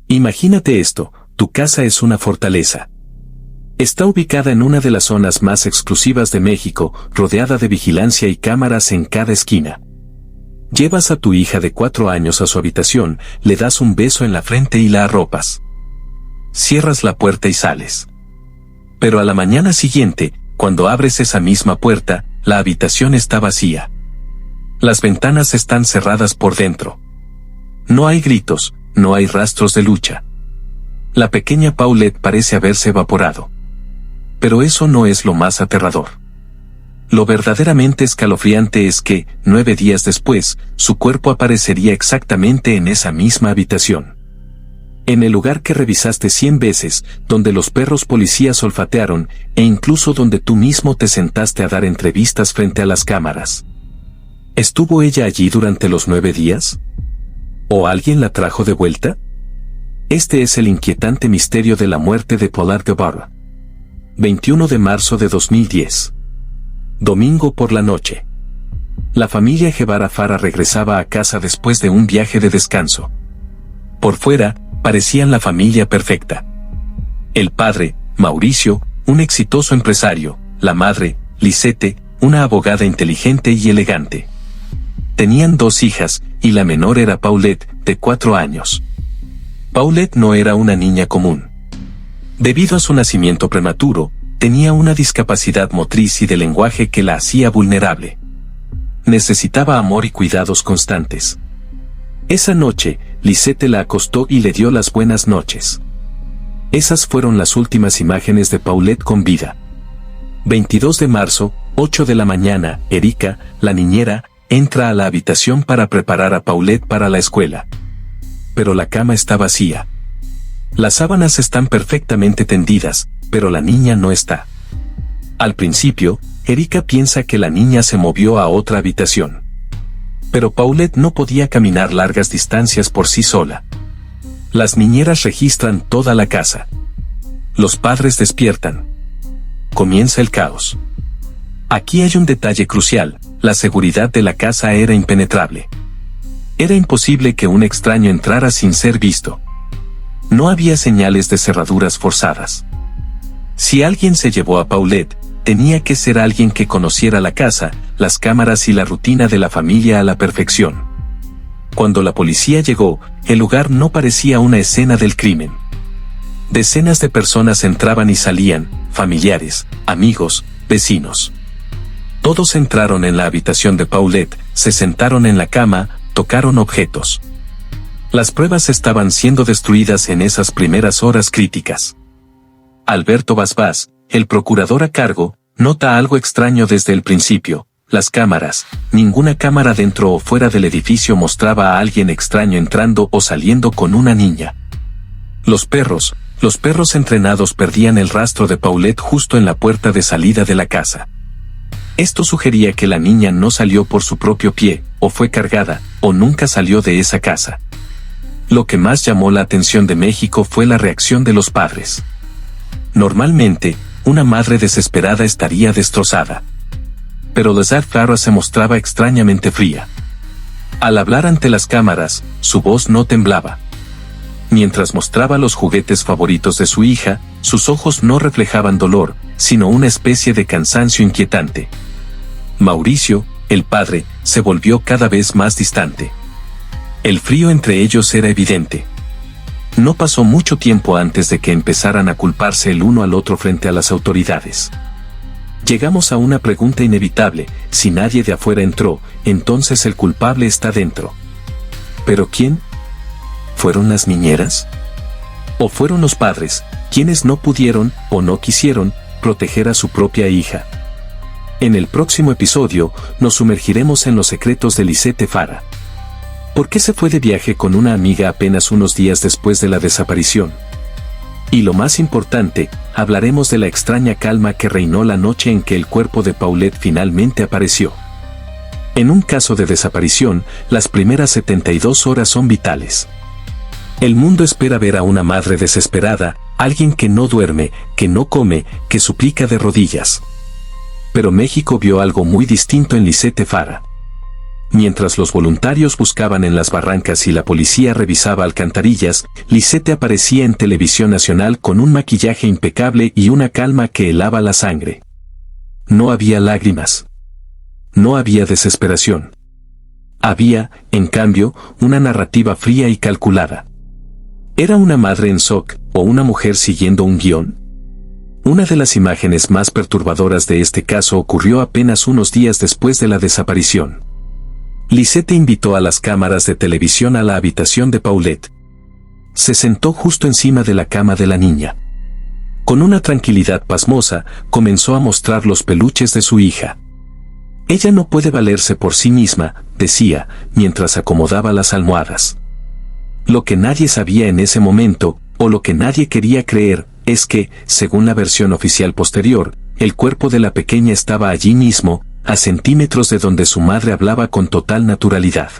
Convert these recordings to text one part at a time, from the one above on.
Imagínate esto, tu casa es una fortaleza. Está ubicada en una de las zonas más exclusivas de México, rodeada de vigilancia y cámaras en cada esquina. Llevas a tu hija de 4 años a su habitación, le das un beso en la frente y la arropas. Cierras la puerta y sales. Pero a la mañana siguiente, cuando abres esa misma puerta, la habitación está vacía. Las ventanas están cerradas por dentro. No hay gritos, no hay rastros de lucha. La pequeña Paulette parece haberse evaporado. Pero eso no es lo más aterrador. Lo verdaderamente escalofriante es que, 9 días después, su cuerpo aparecería exactamente en esa misma habitación. En el lugar que revisaste 100 veces, donde los perros policías olfatearon, e incluso donde tú mismo te sentaste a dar entrevistas frente a las cámaras. ¿Estuvo ella allí durante los 9 días? ¿O alguien la trajo de vuelta? Este es el inquietante misterio de la muerte de Paulette Guevara. 21 de marzo de 2010. Domingo por la noche. La familia Guevara Fara regresaba a casa después de un viaje de descanso. Por fuera, parecían la familia perfecta. El padre, Mauricio, un exitoso empresario; la madre, Lisette, una abogada inteligente y elegante. Tenían 2 hijas, y la menor era Paulette, de 4 años. Paulette no era una niña común. Debido a su nacimiento prematuro, tenía una discapacidad motriz y de lenguaje que la hacía vulnerable. Necesitaba amor y cuidados constantes. Esa noche, Lisette la acostó y le dio las buenas noches. Esas fueron las últimas imágenes de Paulette con vida. 22 de marzo, 8 de la mañana, Erika, la niñera, entra a la habitación para preparar a Paulette para la escuela. Pero la cama está vacía. Las sábanas están perfectamente tendidas, pero la niña no está. Al principio, Erika piensa que la niña se movió a otra habitación. Pero Paulette no podía caminar largas distancias por sí sola. Las niñeras registran toda la casa. Los padres despiertan. Comienza el caos. Aquí hay un detalle crucial: la seguridad de la casa era impenetrable. Era imposible que un extraño entrara sin ser visto. No había señales de cerraduras forzadas. Si alguien se llevó a Paulette, tenía que ser alguien que conociera la casa, las cámaras y la rutina de la familia a la perfección. Cuando la policía llegó, el lugar no parecía una escena del crimen. Decenas de personas entraban y salían, familiares, amigos, vecinos. Todos entraron en la habitación de Paulette, se sentaron en la cama, tocaron objetos. Las pruebas estaban siendo destruidas en esas primeras horas críticas. Alberto Basbás, el procurador a cargo, nota algo extraño desde el principio: las cámaras. Ninguna cámara dentro o fuera del edificio mostraba a alguien extraño entrando o saliendo con una niña. Los perros entrenados perdían el rastro de Paulette justo en la puerta de salida de la casa. Esto sugería que la niña no salió por su propio pie, o fue cargada, o nunca salió de esa casa. Lo que más llamó la atención de México fue la reacción de los padres. Normalmente, una madre desesperada estaría destrozada. Pero Lisette Farah se mostraba extrañamente fría. Al hablar ante las cámaras, su voz no temblaba. Mientras mostraba los juguetes favoritos de su hija, sus ojos no reflejaban dolor, sino una especie de cansancio inquietante. Mauricio, el padre, se volvió cada vez más distante. El frío entre ellos era evidente. No pasó mucho tiempo antes de que empezaran a culparse el uno al otro frente a las autoridades. Llegamos a una pregunta inevitable: si nadie de afuera entró, entonces el culpable está dentro. ¿Pero quién? ¿Fueron las niñeras? ¿O fueron los padres, quienes no pudieron, o no quisieron, proteger a su propia hija? En el próximo episodio, nos sumergiremos en los secretos de Lisette Farah. ¿Por qué se fue de viaje con una amiga apenas unos días después de la desaparición? Y lo más importante, hablaremos de la extraña calma que reinó la noche en que el cuerpo de Paulette finalmente apareció. En un caso de desaparición, las primeras 72 horas son vitales. El mundo espera ver a una madre desesperada, alguien que no duerme, que no come, que suplica de rodillas. Pero México vio algo muy distinto en Lisette Farah. Mientras los voluntarios buscaban en las barrancas y la policía revisaba alcantarillas, Lisette aparecía en televisión nacional con un maquillaje impecable y una calma que helaba la sangre. No había lágrimas. No había desesperación. Había, en cambio, una narrativa fría y calculada. ¿Era una madre en shock o una mujer siguiendo un guión? Una de las imágenes más perturbadoras de este caso ocurrió apenas unos días después de la desaparición. Lisette invitó a las cámaras de televisión a la habitación de Paulette. Se sentó justo encima de la cama de la niña. Con una tranquilidad pasmosa, comenzó a mostrar los peluches de su hija. Ella no puede valerse por sí misma, decía, mientras acomodaba las almohadas. Lo que nadie sabía en ese momento, o lo que nadie quería creer, es que, según la versión oficial posterior, el cuerpo de la pequeña estaba allí mismo, a centímetros de donde su madre hablaba con total naturalidad.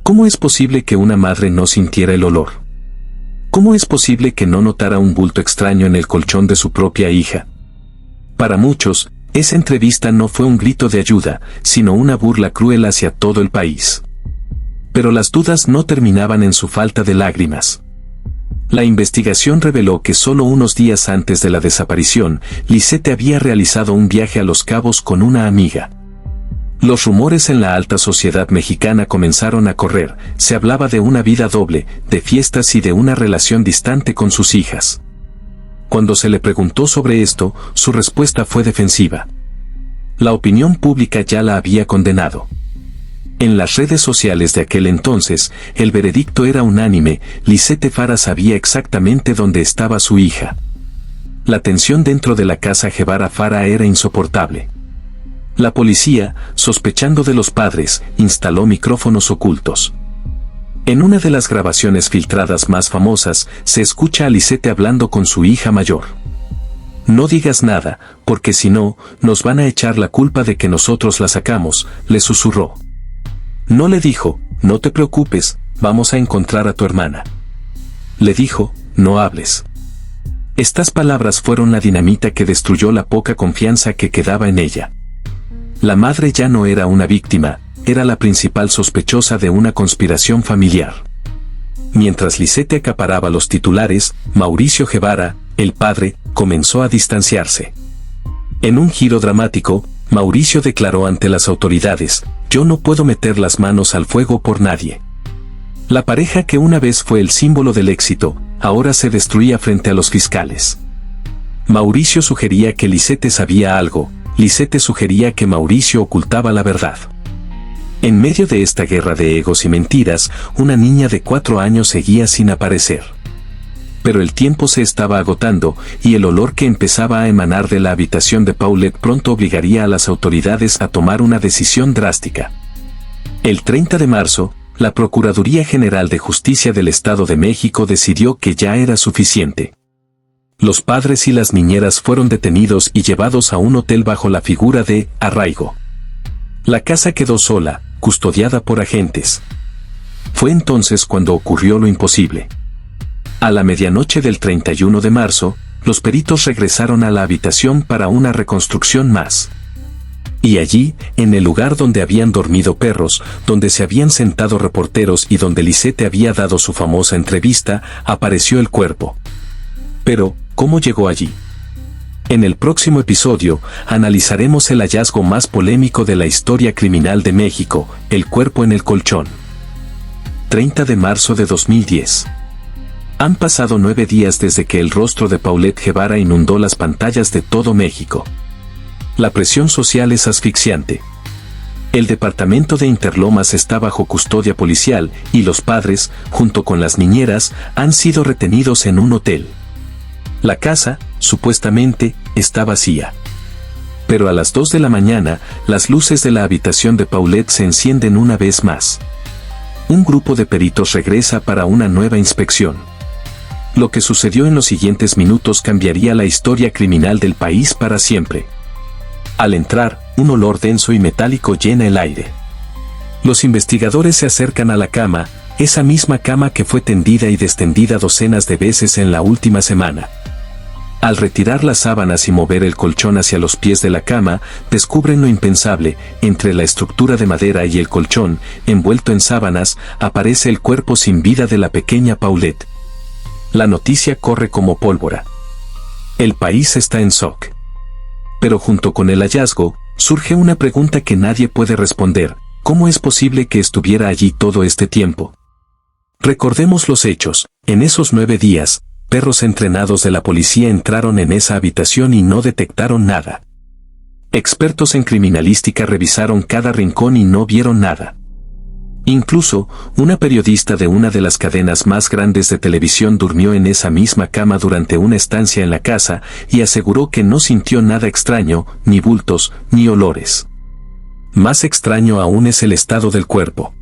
¿Cómo es posible que una madre no sintiera el olor? ¿Cómo es posible que no notara un bulto extraño en el colchón de su propia hija? Para muchos, esa entrevista no fue un grito de ayuda, sino una burla cruel hacia todo el país. Pero las dudas no terminaban en su falta de lágrimas. La investigación reveló que solo unos días antes de la desaparición, Lisette había realizado un viaje a Los Cabos con una amiga. Los rumores en la alta sociedad mexicana comenzaron a correr, se hablaba de una vida doble, de fiestas y de una relación distante con sus hijas. Cuando se le preguntó sobre esto, su respuesta fue defensiva. La opinión pública ya la había condenado. En las redes sociales de aquel entonces, el veredicto era unánime: Lisette Fara sabía exactamente dónde estaba su hija. La tensión dentro de la casa Guevara Fara era insoportable. La policía, sospechando de los padres, instaló micrófonos ocultos. En una de las grabaciones filtradas más famosas, se escucha a Lisette hablando con su hija mayor. «No digas nada, porque si no, nos van a echar la culpa de que nosotros la sacamos», le susurró. No le dijo: «No te preocupes, vamos a encontrar a tu hermana». Le dijo: «No hables». Estas palabras fueron la dinamita que destruyó la poca confianza que quedaba en ella. La madre ya no era una víctima, era la principal sospechosa de una conspiración familiar. Mientras Lisette acaparaba los titulares, Mauricio Guevara, el padre, comenzó a distanciarse. En un giro dramático, Mauricio declaró ante las autoridades: «Yo no puedo meter las manos al fuego por nadie». La pareja que una vez fue el símbolo del éxito, ahora se destruía frente a los fiscales. Mauricio sugería que Lisette sabía algo, Lisette sugería que Mauricio ocultaba la verdad. En medio de esta guerra de egos y mentiras, una niña de 4 años seguía sin aparecer. Pero el tiempo se estaba agotando, y el olor que empezaba a emanar de la habitación de Paulette pronto obligaría a las autoridades a tomar una decisión drástica. El 30 de marzo, la Procuraduría General de Justicia del Estado de México decidió que ya era suficiente. Los padres y las niñeras fueron detenidos y llevados a un hotel bajo la figura de arraigo. La casa quedó sola, custodiada por agentes. Fue entonces cuando ocurrió lo imposible. A la medianoche del 31 de marzo, los peritos regresaron a la habitación para una reconstrucción más. Y allí, en el lugar donde habían dormido perros, donde se habían sentado reporteros y donde Lisette había dado su famosa entrevista, apareció el cuerpo. Pero, ¿cómo llegó allí? En el próximo episodio, analizaremos el hallazgo más polémico de la historia criminal de México: el cuerpo en el colchón. 30 de marzo de 2010. Han pasado 9 días desde que el rostro de Paulette Guevara inundó las pantallas de todo México. La presión social es asfixiante. El departamento de Interlomas está bajo custodia policial y los padres, junto con las niñeras, han sido retenidos en un hotel. La casa, supuestamente, está vacía. Pero a las 2 de la mañana, las luces de la habitación de Paulette se encienden una vez más. Un grupo de peritos regresa para una nueva inspección. Lo que sucedió en los siguientes minutos cambiaría la historia criminal del país para siempre. Al entrar, un olor denso y metálico llena el aire. Los investigadores se acercan a la cama, esa misma cama que fue tendida y destendida docenas de veces en la última semana. Al retirar las sábanas y mover el colchón hacia los pies de la cama, descubren lo impensable: entre la estructura de madera y el colchón, envuelto en sábanas, aparece el cuerpo sin vida de la pequeña Paulette. La noticia corre como pólvora. El país está en shock. Pero junto con el hallazgo, surge una pregunta que nadie puede responder: ¿cómo es posible que estuviera allí todo este tiempo? Recordemos los hechos. En esos 9 días, perros entrenados de la policía entraron en esa habitación y no detectaron nada. Expertos en criminalística revisaron cada rincón y no vieron nada. Incluso, una periodista de una de las cadenas más grandes de televisión durmió en esa misma cama durante una estancia en la casa y aseguró que no sintió nada extraño, ni bultos, ni olores. Más extraño aún es el estado del cuerpo.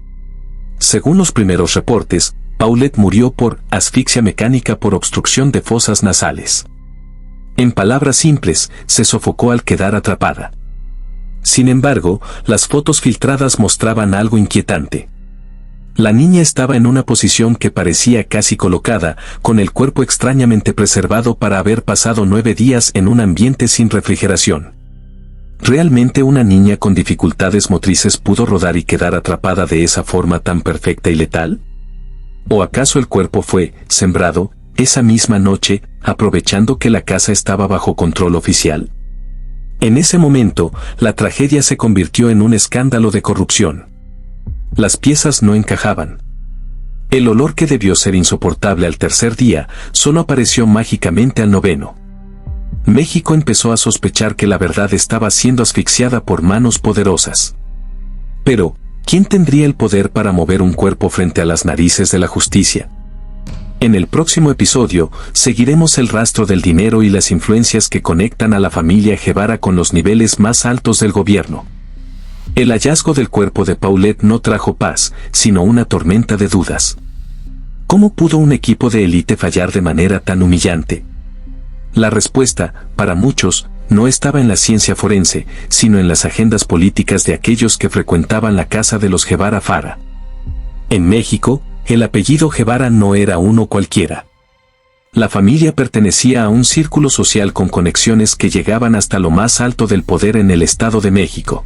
Según los primeros reportes, Paulette murió por asfixia mecánica por obstrucción de fosas nasales. En palabras simples, se sofocó al quedar atrapada. Sin embargo, las fotos filtradas mostraban algo inquietante. La niña estaba en una posición que parecía casi colocada, con el cuerpo extrañamente preservado para haber pasado 9 días en un ambiente sin refrigeración. ¿Realmente una niña con dificultades motrices pudo rodar y quedar atrapada de esa forma tan perfecta y letal? ¿O acaso el cuerpo fue sembrado esa misma noche, aprovechando que la casa estaba bajo control oficial? En ese momento, la tragedia se convirtió en un escándalo de corrupción. Las piezas no encajaban. El olor, que debió ser insoportable al tercer día, solo apareció mágicamente al 9º. México empezó a sospechar que la verdad estaba siendo asfixiada por manos poderosas. Pero, ¿quién tendría el poder para mover un cuerpo frente a las narices de la justicia? En el próximo episodio, seguiremos el rastro del dinero y las influencias que conectan a la familia Guevara con los niveles más altos del gobierno. El hallazgo del cuerpo de Paulette no trajo paz, sino una tormenta de dudas. ¿Cómo pudo un equipo de élite fallar de manera tan humillante? La respuesta, para muchos, no estaba en la ciencia forense, sino en las agendas políticas de aquellos que frecuentaban la casa de los Guevara Fara. En México, el apellido Guevara no era uno cualquiera. La familia pertenecía a un círculo social con conexiones que llegaban hasta lo más alto del poder en el Estado de México.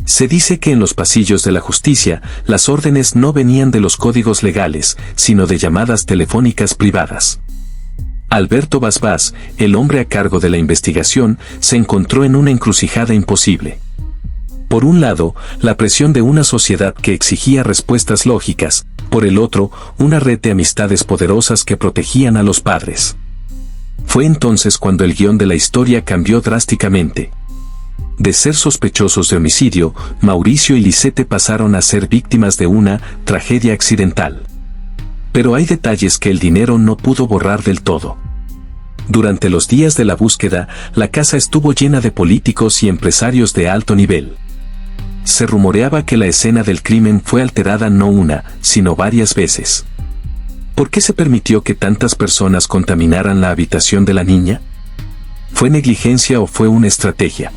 Se dice que en los pasillos de la justicia, las órdenes no venían de los códigos legales, sino de llamadas telefónicas privadas. Alberto Basbás, el hombre a cargo de la investigación, se encontró en una encrucijada imposible. Por un lado, la presión de una sociedad que exigía respuestas lógicas; por el otro, una red de amistades poderosas que protegían a los padres. Fue entonces cuando el guión de la historia cambió drásticamente. De ser sospechosos de homicidio, Mauricio y Lisette pasaron a ser víctimas de una tragedia accidental. Pero hay detalles que el dinero no pudo borrar del todo. Durante los días de la búsqueda, la casa estuvo llena de políticos y empresarios de alto nivel. Se rumoreaba que la escena del crimen fue alterada no una, sino varias veces. ¿Por qué se permitió que tantas personas contaminaran la habitación de la niña? ¿Fue negligencia o fue una estrategia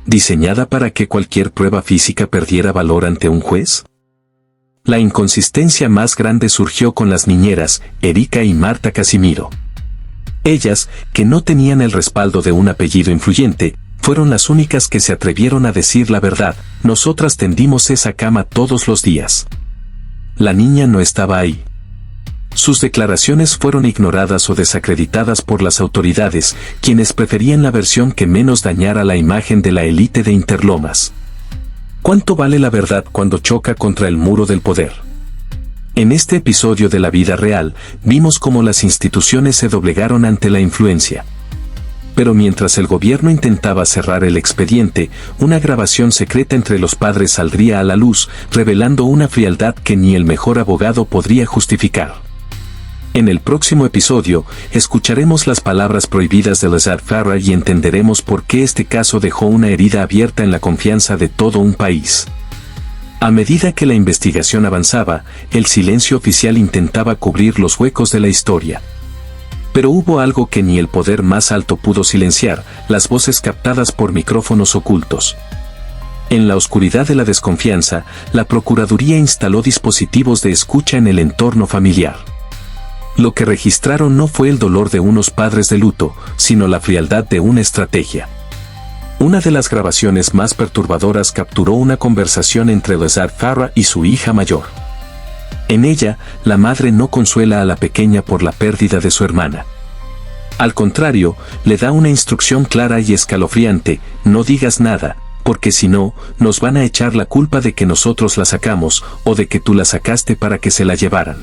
diseñada para que cualquier prueba física perdiera valor ante un juez? La inconsistencia más grande surgió con las niñeras, Erika y Marta Casimiro. Ellas, que no tenían el respaldo de un apellido influyente, fueron las únicas que se atrevieron a decir la verdad: nosotras tendimos esa cama todos los días. La niña no estaba ahí. Sus declaraciones fueron ignoradas o desacreditadas por las autoridades, quienes preferían la versión que menos dañara la imagen de la élite de Interlomas. ¿Cuánto vale la verdad cuando choca contra el muro del poder? En este episodio de la vida real, vimos cómo las instituciones se doblegaron ante la influencia. Pero mientras el gobierno intentaba cerrar el expediente, una grabación secreta entre los padres saldría a la luz, revelando una frialdad que ni el mejor abogado podría justificar. En el próximo episodio, escucharemos las palabras prohibidas de Elazar Farah y entenderemos por qué este caso dejó una herida abierta en la confianza de todo un país. A medida que la investigación avanzaba, el silencio oficial intentaba cubrir los huecos de la historia. Pero hubo algo que ni el poder más alto pudo silenciar: las voces captadas por micrófonos ocultos. En la oscuridad de la desconfianza, la Procuraduría instaló dispositivos de escucha en el entorno familiar. Lo que registraron no fue el dolor de unos padres de luto, sino la frialdad de una estrategia. Una de las grabaciones más perturbadoras capturó una conversación entre Lizette Farah y su hija mayor. En ella, la madre no consuela a la pequeña por la pérdida de su hermana. Al contrario, le da una instrucción clara y escalofriante: no digas nada, porque si no, nos van a echar la culpa de que nosotros la sacamos, o de que tú la sacaste para que se la llevaran.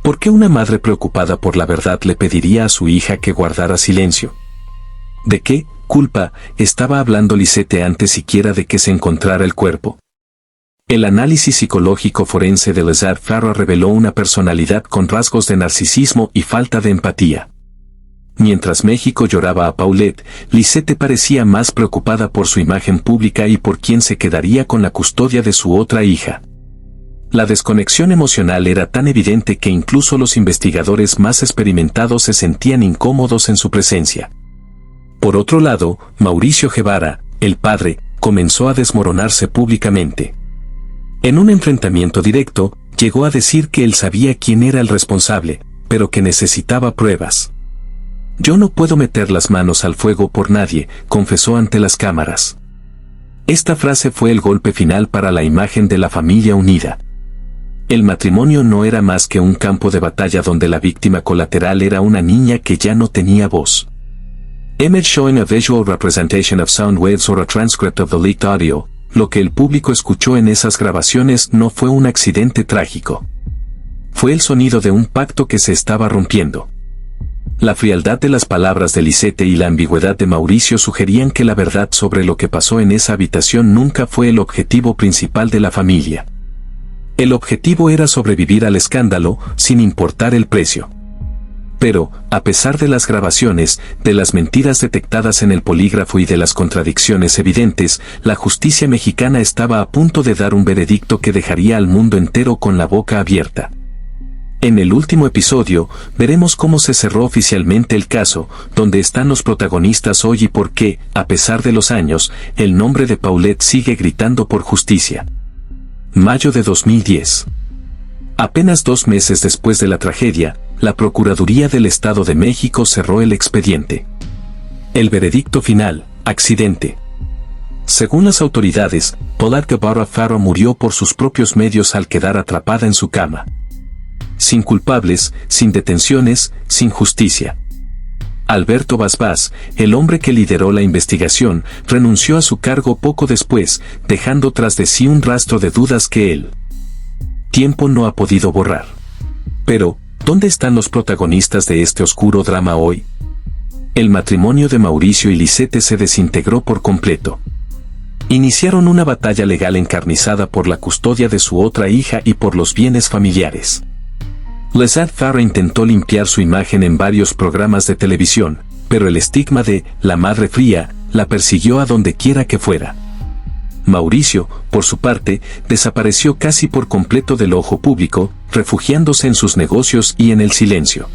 ¿Por qué una madre preocupada por la verdad le pediría a su hija que guardara silencio? ¿De qué culpa estaba hablando Lizette antes siquiera de que se encontrara el cuerpo? El análisis psicológico forense de Lizette Farah reveló una personalidad con rasgos de narcisismo y falta de empatía. Mientras México lloraba a Paulette, Lizette parecía más preocupada por su imagen pública y por quién se quedaría con la custodia de su otra hija. La desconexión emocional era tan evidente que incluso los investigadores más experimentados se sentían incómodos en su presencia. Por otro lado, Mauricio Guevara, el padre, comenzó a desmoronarse públicamente. En un enfrentamiento directo, llegó a decir que él sabía quién era el responsable, pero que necesitaba pruebas. Yo no puedo meter las manos al fuego por nadie, confesó ante las cámaras. Esta frase fue el golpe final para la imagen de la familia unida. El matrimonio no era más que un campo de batalla donde la víctima colateral era una niña que ya no tenía voz. Image showing a visual representation of sound waves or a transcript of the leaked audio. Lo que el público escuchó en esas grabaciones no fue un accidente trágico. Fue el sonido de un pacto que se estaba rompiendo. La frialdad de las palabras de Lizette y la ambigüedad de Mauricio sugerían que la verdad sobre lo que pasó en esa habitación nunca fue el objetivo principal de la familia. El objetivo era sobrevivir al escándalo, sin importar el precio. Pero, a pesar de las grabaciones, de las mentiras detectadas en el polígrafo y de las contradicciones evidentes, la justicia mexicana estaba a punto de dar un veredicto que dejaría al mundo entero con la boca abierta. En el último episodio, veremos cómo se cerró oficialmente el caso, dónde están los protagonistas hoy y por qué, a pesar de los años, el nombre de Paulette sigue gritando por justicia. Mayo de 2010. Apenas 2 meses después de la tragedia, la Procuraduría del Estado de México cerró el expediente. El veredicto final: accidente. Según las autoridades, Paulette Guevara Farah murió por sus propios medios al quedar atrapada en su cama. Sin culpables, sin detenciones, sin justicia. Alberto Vaz, el hombre que lideró la investigación, renunció a su cargo poco después, dejando tras de sí un rastro de dudas que el tiempo no ha podido borrar. Pero, ¿dónde están los protagonistas de este oscuro drama hoy? El matrimonio de Mauricio y Lizette se desintegró por completo. Iniciaron una batalla legal encarnizada por la custodia de su otra hija y por los bienes familiares. Lizette Farah intentó limpiar su imagen en varios programas de televisión, pero el estigma de «la madre fría» la persiguió a donde quiera que fuera. Mauricio, por su parte, desapareció casi por completo del ojo público, refugiándose en sus negocios y en el silencio.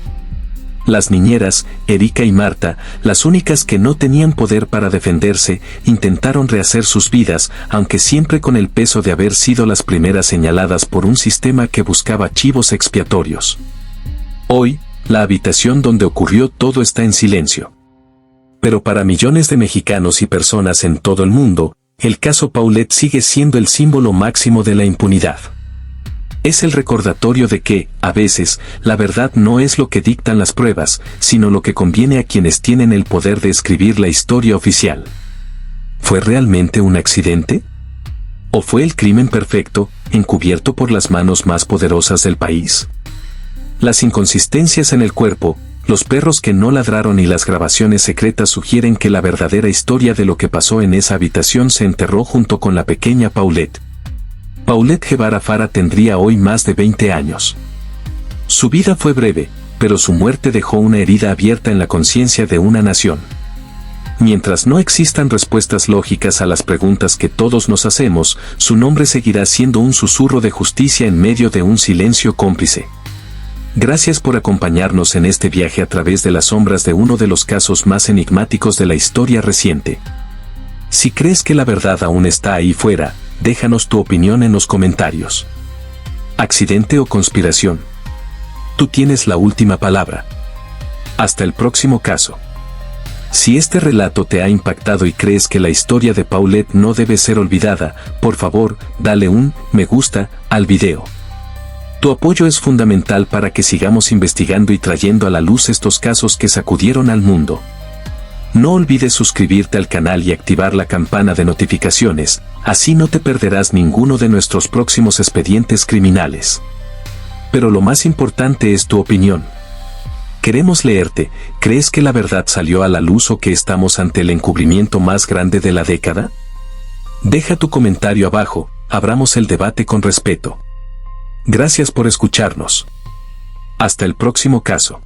Las niñeras, Erika y Marta, las únicas que no tenían poder para defenderse, intentaron rehacer sus vidas, aunque siempre con el peso de haber sido las primeras señaladas por un sistema que buscaba chivos expiatorios. Hoy, la habitación donde ocurrió todo está en silencio. Pero para millones de mexicanos y personas en todo el mundo, el caso Paulette sigue siendo el símbolo máximo de la impunidad. Es el recordatorio de que, a veces, la verdad no es lo que dictan las pruebas, sino lo que conviene a quienes tienen el poder de escribir la historia oficial. ¿Fue realmente un accidente? ¿O fue el crimen perfecto, encubierto por las manos más poderosas del país? Las inconsistencias en el cuerpo, los perros que no ladraron y las grabaciones secretas sugieren que la verdadera historia de lo que pasó en esa habitación se enterró junto con la pequeña Paulette. Paulette Guevara Farah tendría hoy más de 20 años. Su vida fue breve, pero su muerte dejó una herida abierta en la conciencia de una nación. Mientras no existan respuestas lógicas a las preguntas que todos nos hacemos, su nombre seguirá siendo un susurro de justicia en medio de un silencio cómplice. Gracias por acompañarnos en este viaje a través de las sombras de uno de los casos más enigmáticos de la historia reciente. Si crees que la verdad aún está ahí fuera, déjanos tu opinión en los comentarios. ¿Accidente o conspiración? tú tienes la última palabra. Hasta el próximo caso. Si este relato te ha impactado y crees que la historia de Paulette no debe ser olvidada, por favor, dale un me gusta al video. Tu apoyo es fundamental para que sigamos investigando y trayendo a la luz estos casos que sacudieron al mundo. No olvides suscribirte al canal y activar la campana de notificaciones, así no te perderás ninguno de nuestros próximos expedientes criminales. Pero lo más importante es tu opinión. Queremos leerte. ¿Crees que la verdad salió a la luz o que estamos ante el encubrimiento más grande de la década? Deja tu comentario abajo, abramos el debate con respeto. Gracias por escucharnos. Hasta el próximo caso.